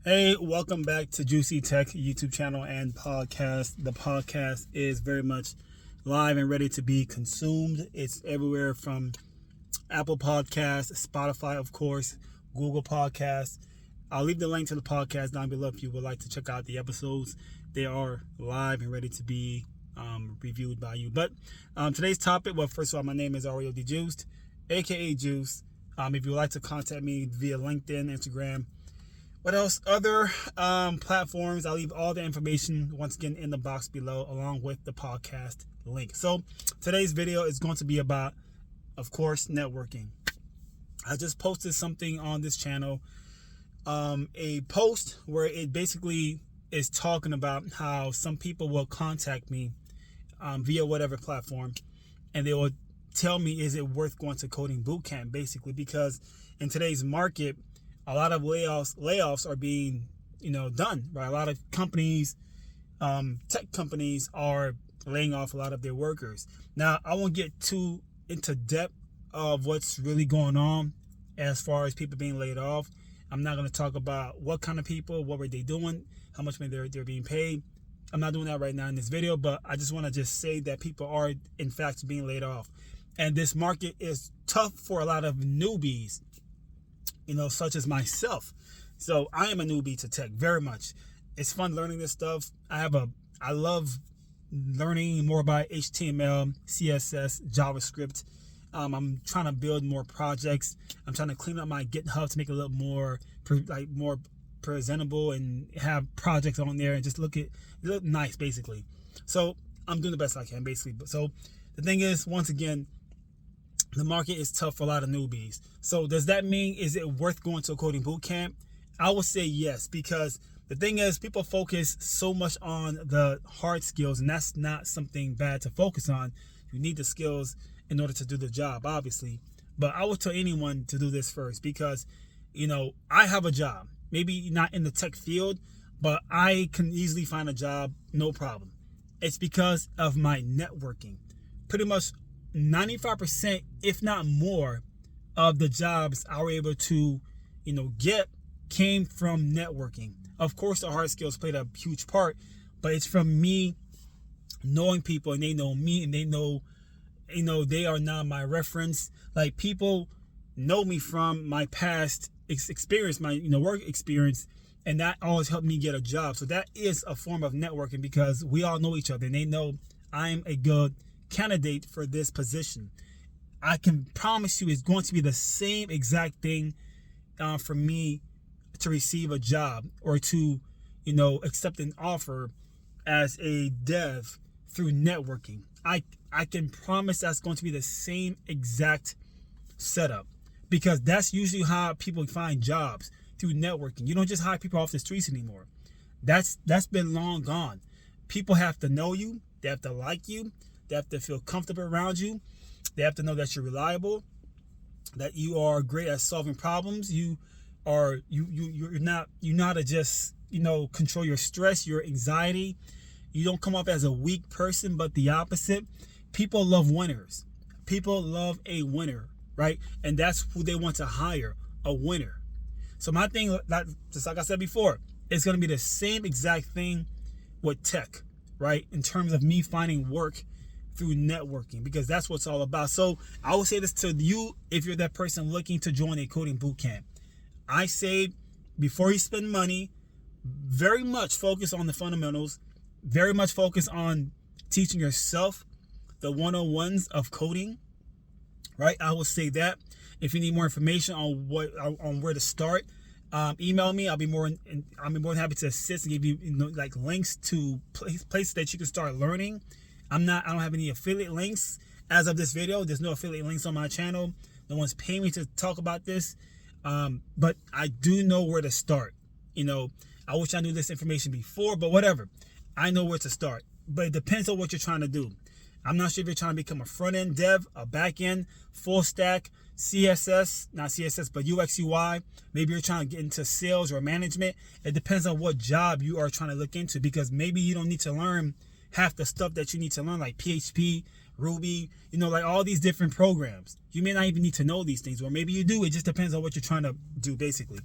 Hey, welcome back to Juicy Tech YouTube channel and podcast. The podcast is very much live and ready to be consumed. It's everywhere from Apple Podcasts, Spotify, of course, Google Podcasts. I'll leave the link to the podcast down below if you would like to check out the episodes. They are live and ready to be reviewed by you. But today's topic, well, first of all, my name is Ario D Juiced, aka Juice. If you would like to contact me via LinkedIn, Instagram, what else? Other platforms. I'll leave all the information once again in the box below, along with the podcast link. So today's video is going to be about, of course, networking. I just posted something on this channel, a post where it basically is talking about how some people will contact me via whatever platform, and they will tell me, is it worth going to coding bootcamp? Basically, because in today's market, a lot of layoffs are being, done, right? A lot of companies, tech companies are laying off a lot of their workers. Now, I won't get too into depth of what's really going on as far as people being laid off. I'm not going to talk about what kind of people, what were they doing, how much money they're being paid. I'm not doing that right now in this video, but I just want to just say that people are, in fact, being laid off. And this market is tough for a lot of newbies, such as myself. So I am a newbie to tech very much. It's fun learning this stuff. I love learning more about HTML, CSS, JavaScript. I'm trying to build more projects. I'm trying to clean up my GitHub to make it a little more more presentable and have projects on there and just look nice, basically. So I'm doing the best I can, basically. So the thing is, once again, the market is tough for a lot of newbies. So does that mean, is it worth going to a coding bootcamp? I would say yes, because the thing is, people focus so much on the hard skills, and that's not something bad to focus on. You need the skills in order to do the job, obviously. But I would tell anyone to do this first because, I have a job. Maybe not in the tech field, but I can easily find a job, no problem. It's because of my networking. Pretty much 95%, if not more, of the jobs I were able to, get came from networking. Of course, the hard skills played a huge part, but it's from me knowing people, and they know me, and they know, they are now my reference. Like, people know me from my past experience, my work experience, and that always helped me get a job. So that is a form of networking because we all know each other, and they know I'm a good candidate for this position. I can promise you it's going to be the same exact thing for me to receive a job or to accept an offer as a dev through networking. I can promise that's going to be the same exact setup, because that's usually how people find jobs, through networking. You don't just hire people off the streets anymore. That's been long gone. People have to know you, they have to like you, they have to feel comfortable around you. They have to know that you're reliable, that you are great at solving problems. You're not to just control your stress, your anxiety. You don't come off as a weak person, but the opposite. People love winners. People love a winner, right? And that's who they want to hire, a winner. So my thing, just like I said before, it's going to be the same exact thing with tech, right? In terms of me finding work through networking, because that's what it's all about. So I will say this to you, if you're that person looking to join a coding bootcamp, I say, before you spend money, very much focus on the fundamentals, very much focus on teaching yourself the 101s of coding, right? I will say that. If you need more information on where to start, email me. I'll be more than happy to assist and give you, links to places that you can start learning. I don't have any affiliate links as of this video. There's no affiliate links on my channel. No one's paying me to talk about this. But I do know where to start. I wish I knew this information before, but whatever. I know where to start. But it depends on what you're trying to do. I'm not sure if you're trying to become a front-end dev, a back-end, full stack, CSS, not CSS, but UX, UI. Maybe you're trying to get into sales or management. It depends on what job you are trying to look into, because maybe you don't need to learn half the stuff that you need to learn, like PHP, Ruby, all these different programs. You may not even need to know these things, or maybe you do. It just depends on what you're trying to do, basically.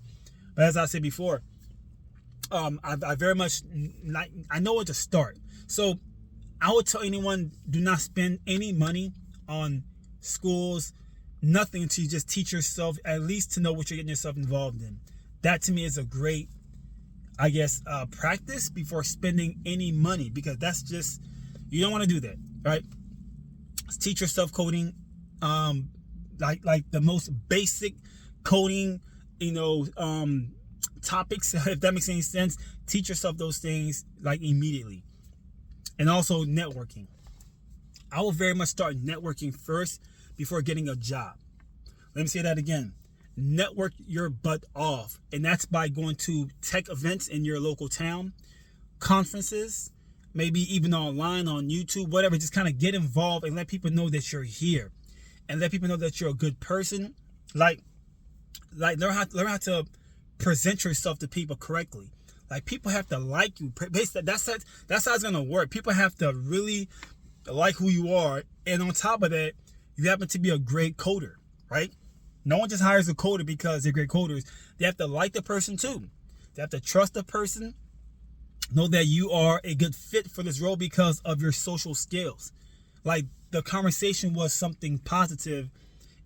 But as I said before, I very much I know where to start. So I would tell anyone, do not spend any money on schools, nothing, until you just teach yourself, at least to know what you're getting yourself involved in. That to me is a great, I guess, practice before spending any money, because that's just, you don't want to do that, right? Teach yourself coding, like the most basic coding, topics, if that makes any sense. Teach yourself those things like immediately. And also networking. I will very much start networking first before getting a job. Let me say that again. Network your butt off. And that's by going to tech events in your local town, conferences, maybe even online on YouTube, whatever. Just kind of get involved and let people know that you're here, and let people know that you're a good person. Like learn how to present yourself to people correctly. Like, people have to like you. That's how it's gonna work. People have to really like who you are, and on top of that, you happen to be a great coder, right? No one just hires a coder because they're great coders. They have to like the person too. They have to trust the person, know that you are a good fit for this role because of your social skills. Like, the conversation was something positive,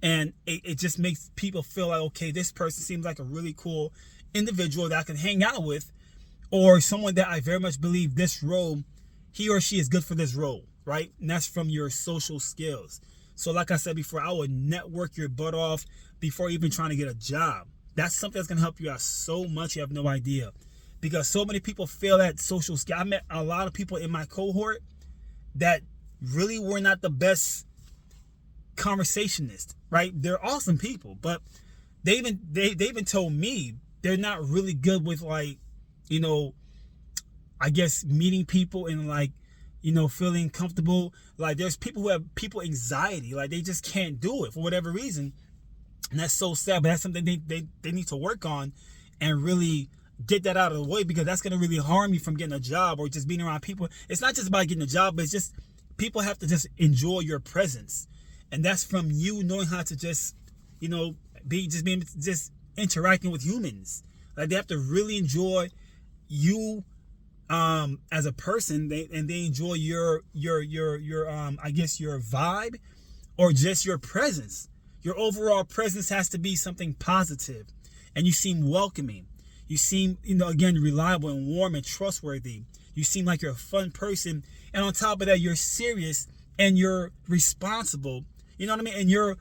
and it just makes people feel like, okay, this person seems like a really cool individual that I can hang out with, or someone that I very much believe this role, he or she is good for this role, right? And that's from your social skills. So like I said before, I would network your butt off before even trying to get a job. That's something that's going to help you out so much you have no idea. Because so many people fail at social skills. I met a lot of people in my cohort that really were not the best conversationists, right? They're awesome people, but they even told me they're not really good with, like, I guess, meeting people and, like, feeling comfortable. Like, there's people who have people anxiety, like they just can't do it for whatever reason, and that's so sad. But that's something they need to work on and really get that out of the way, because that's going to really harm you from getting a job or just being around people. It's not just about getting a job, but it's just people have to just enjoy your presence, and that's from you knowing how to just being interacting with humans. Like, they have to really enjoy you as a person, and they enjoy your I guess your vibe, or just your presence. Your overall presence has to be something positive, and you seem welcoming. You seem, again, reliable and warm and trustworthy. You seem like you're a fun person, and on top of that, you're serious and you're responsible. You know what I mean? And you're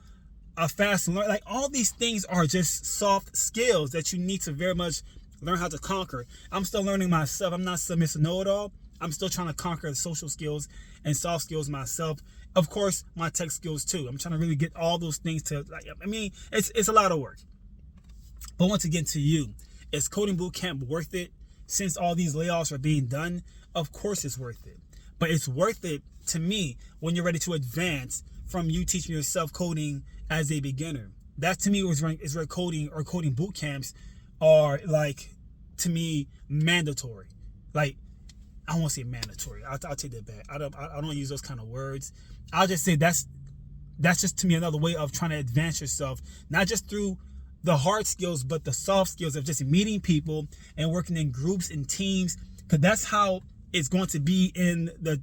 a fast learner. Like, all these things are just soft skills that you need to very much learn how to conquer. I'm still learning myself. I'm not some Mr. Know-it-all. I'm still trying to conquer the social skills and soft skills myself. Of course, my tech skills too. I'm trying to really get all those things to, it's a lot of work. But once again, to you, is Coding Bootcamp worth it? Since all these layoffs are being done, of course it's worth it. But it's worth it to me when you're ready to advance from you teaching yourself coding as a beginner. That to me is where coding or coding boot camps are, like, to me, mandatory. Like, I won't say mandatory. I'll take that back. I don't use those kind of words. I'll just say that's just, to me, another way of trying to advance yourself, not just through the hard skills, but the soft skills of just meeting people and working in groups and teams, because that's how it's going to be in the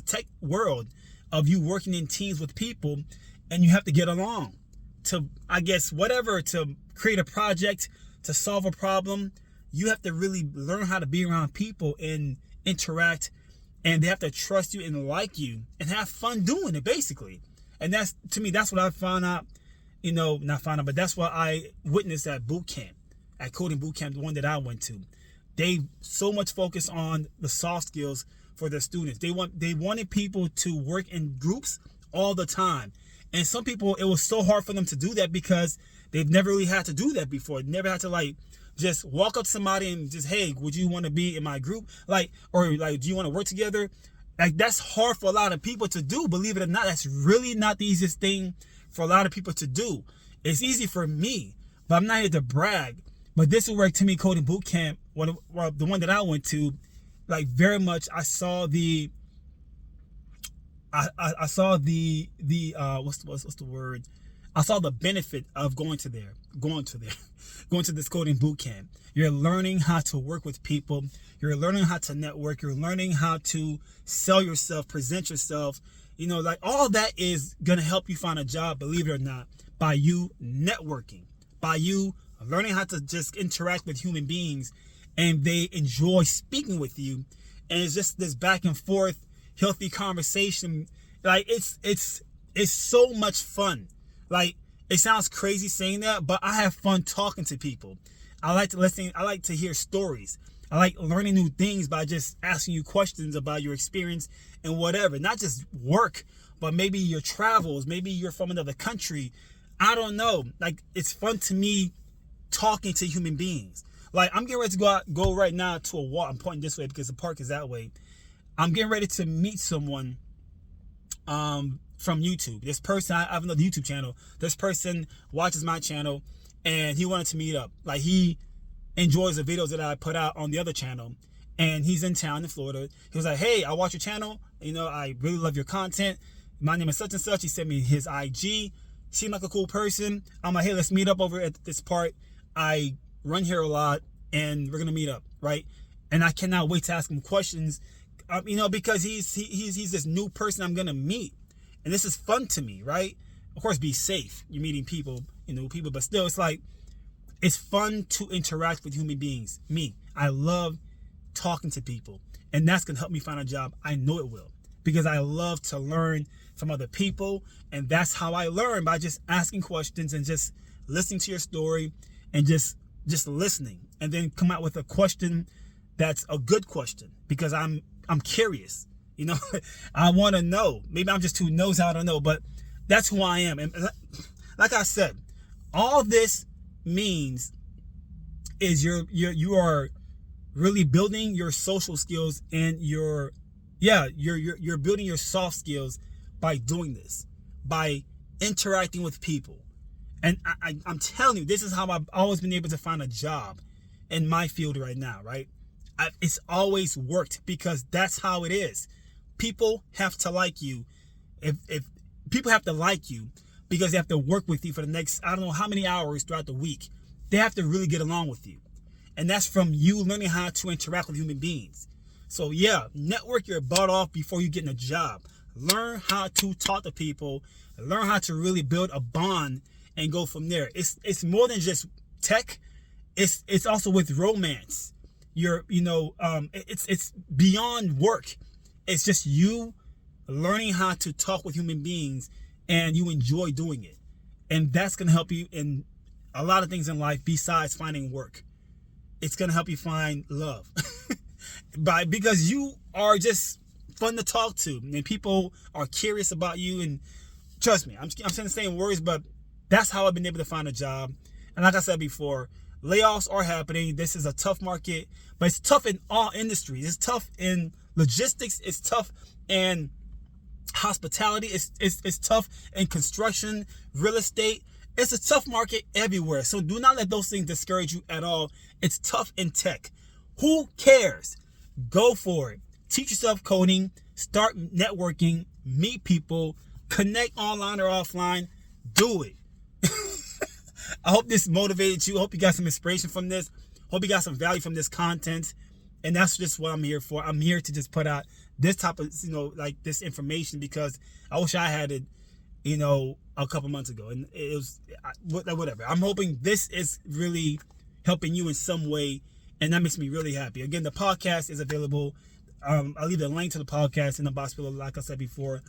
tech world, of you working in teams with people, and you have to get along to, to create a project, to solve a problem. You have to really learn how to be around people and interact, and they have to trust you and like you and have fun doing it, basically. And that's, to me, that's what I found out, not found out, but that's what I witnessed at boot camp, at Coding Bootcamp, the one that I went to. They so much focus on the soft skills for their students. They wanted people to work in groups all the time. And some people, it was so hard for them to do that because they've never really had to do that before. They never had to, just walk up to somebody and just, hey, would you want to be in my group? Or do you want to work together? Like, that's hard for a lot of people to do. Believe it or not, that's really not the easiest thing for a lot of people to do. It's easy for me, but I'm not here to brag. But this is where, to me, Coding Bootcamp, the one that I went to, very much, I saw the what's the word? I saw the benefit of going to this coding boot camp. You're learning how to work with people. You're learning how to network. You're learning how to sell yourself, present yourself. Like all that is going to help you find a job, believe it or not, by you networking, by you learning how to just interact with human beings, and they enjoy speaking with you. And it's just this back and forth, healthy conversation. Like it's so much fun. Like, it sounds crazy saying that, but I have fun talking to people. I like to listen. I like to hear stories. I like learning new things by just asking you questions about your experience and whatever. Not just work, but maybe your travels. Maybe you're from another country. I don't know. Like, it's fun to me talking to human beings. Like, I'm getting ready to go right now to a walk. I'm pointing this way because the park is that way. I'm getting ready to meet someone from YouTube. This person, I have another YouTube channel. This person watches my channel, and he wanted to meet up. Like, he enjoys the videos that I put out on the other channel, and he's in town in Florida. He was like, hey, I watch your channel. I really love your content. My name is such and such. He sent me his IG. Seemed like a cool person. I'm like, hey, let's meet up over at this part. I run here a lot, and we're gonna meet up, right? And I cannot wait to ask him questions, because he's this new person I'm gonna meet. And this is fun to me, right? Of course, be safe. You're meeting people, but still, it's like, it's fun to interact with human beings. Me, I love talking to people, and that's going to help me find a job. I know it will, because I love to learn from other people, and that's how I learn, by just asking questions and just listening to your story and just listening, and then come out with a question that's a good question, because I'm curious. I want to know. Maybe I'm just too nosy, I don't know, but that's who I am. And like I said, all this means is you are really building your social skills, and you're building your soft skills by doing this, by interacting with people. And I'm telling you, this is how I've always been able to find a job in my field right now, right? It's always worked, because that's how it is. People have to like you. If people have to like you, because they have to work with you for the next, I don't know how many hours throughout the week. They have to really get along with you. And that's from you learning how to interact with human beings. So yeah, network your butt off before you get in a job. Learn how to talk to people. Learn how to really build a bond and go from there. It's more than just tech. It's also with romance. It's beyond work. It's just you learning how to talk with human beings, and you enjoy doing it. And that's going to help you in a lot of things in life besides finding work. It's going to help you find love because you are just fun to talk to, and people are curious about you. And trust me, I'm saying the same words, but that's how I've been able to find a job. And like I said before, layoffs are happening. This is a tough market, but it's tough in all industries. It's tough in logistics. It's tough in hospitality. It's tough in construction, real estate. It's a tough market everywhere. So do not let those things discourage you at all. It's tough in tech. Who cares? Go for it. Teach yourself coding. Start networking. Meet people. Connect online or offline. Do it. I hope this motivated you. I hope you got some inspiration from this. Hope you got some value from this content. And that's just what I'm here for. I'm here to just put out this type of, like this information, because I wish I had it, a couple months ago. And it was, whatever. I'm hoping this is really helping you in some way. And that makes me really happy. Again, the podcast is available. I'll leave the link to the podcast in the box below, like I said before.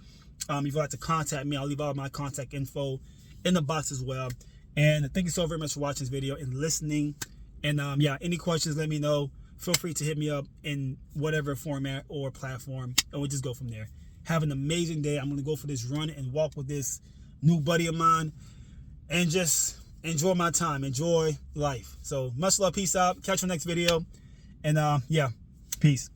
If you'd like to contact me, I'll leave all my contact info in the box as well. And thank you so very much for watching this video and listening. And any questions, let me know. Feel free to hit me up in whatever format or platform, and we'll just go from there. Have an amazing day. I'm going to go for this run and walk with this new buddy of mine, and just enjoy my time. Enjoy life. So much love. Peace out. Catch you next video. And peace.